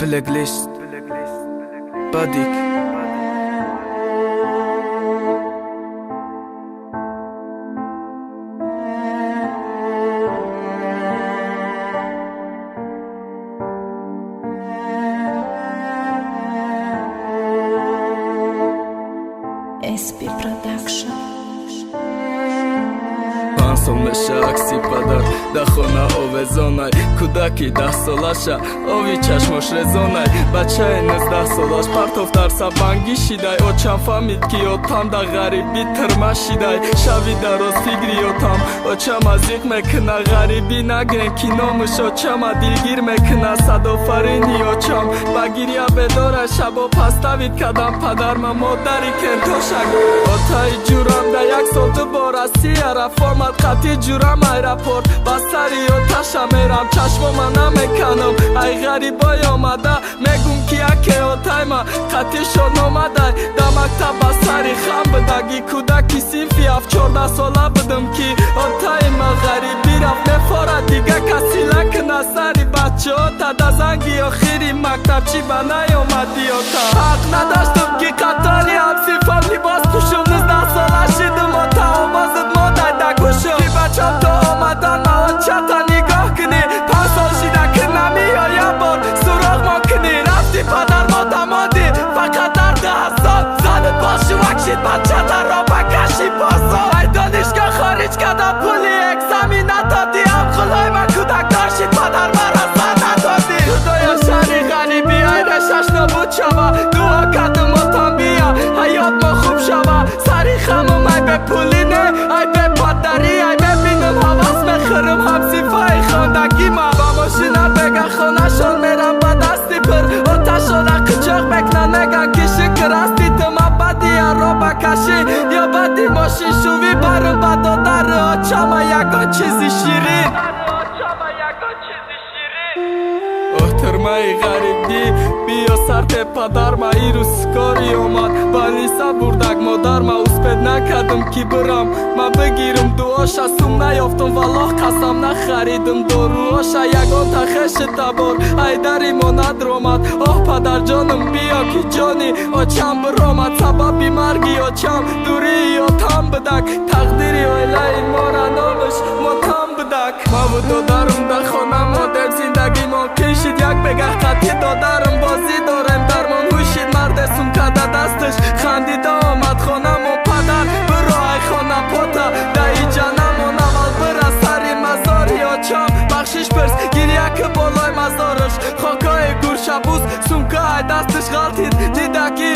Blacklist Badik SP Production. Անսոմնշա աքսի պադար դախոնա ով է զոնայ Կուդակի դասոլաշա ովի չաշմոշ ռեզոնայ Բաչա է նզ դասոլաշ պարտով տարսա բանգի շիդայ Օչան ֆամիտքի օթամ դա ғարիբի թրմա շիդայ Շավի դարոս ֆիգրի օթամ Օչամա զիղ մեկնա ғարիբի նագրեն կինոմշ Օչամա դիլգիր մեկնա սադոֆարինի օչամ Բագիրյա բեդորա շաբո պաստավիտ կադամ պադարմա մոդարիք են թոշակ Օթայի ջուրամ դայակ սոտը բորասի արա ֆորմատ Խատի ջուրամ այրապորտ Բասարի օթաշա մերամ Չաշվում անամ էքանում Այ ғարիբոյ օմադա Մեգում կիակ է օթայմա Խատի շոնում ադայ Դամակ թա բասարի խամ բդագի Կուդակի սիմֆի ավ չորդա սոլա բդմքի Օթայմա ғարիբիրավ նեֆորա դիգա կասիլա կնասարի բաչո օթա Դազանգի օխիրի մակտապչի բանայ օմադի օթա Աղնա դաշտում գի կատարի ամսի ֆամլի բաս կուշում նզդա սոլա շիդում օթա Օմազըդ մոդայ դա կուշում Չամ to omadan maochata nigah kni Pasol shida knami oyabor Suragh ma kni Rafti padar modamadi Fakat dardi hassan Zadet bashi vakshid bachata roba kashi boso Ay danishga kharij kada puli Examinata di am khulay ma kudak darshid padar marasan nadodi Kudoya shari gharibi ay reshashno buchava Dua kadim otam biya Hayat ma khub shava Sari khamum ay be puline Ay be padari ay Խրում հապսի վայ խոնդակի մա Բամոշինար բեգա խոնաշոն մերան բադասти պր Օտաշորա կջող մեկնան մեգա կիշի կրասти տմա բադի արոբա կաշի Յոբադի մոշին շուվի բարը բադոդարը Օչամա յագո չիզի շիրի Թրմայի ғարիբի Բիոսարդ է պադարմա իրուս սկորի օմատ Բանիսա բուրդակ մոդարմա Ուսպեդնա կադմ քի բրամ Մա բգիրում դու օշա Սումնայով տոն վալող կասամ նա խարիդմ դորու Օշա յագոն թա խեշը տաբոր Այդարի մոնադրոմատ Օհ պադար ջոնım բիոքի ջոնի Օչամ բրոմատ Սաբաբի մարգի օչամ Դուրի օթամ բդակ Թաղդիրի օյլայի մորանովշ Մոթամ բդակ Մավու դոդարում դա խոնամ Մոդեր զինդագի մոքիշիդ Յակ բեգախ կատի դոդարım Բոզի դորեմ դարմոն հույշիդ Մարդեսում կադա դաստշ Խանդի դոմատ խոնամ ու պադար Բրո այ խոնա պոտա Դա իջանամ օնավալ բրա Սարի մազորի օչամ Բախշիշ պերս գիրյակը բոլոյ մազորշ Խոքոյ գուրշաբուս Սումկա այ դաստշ գալթիդ Դիդակի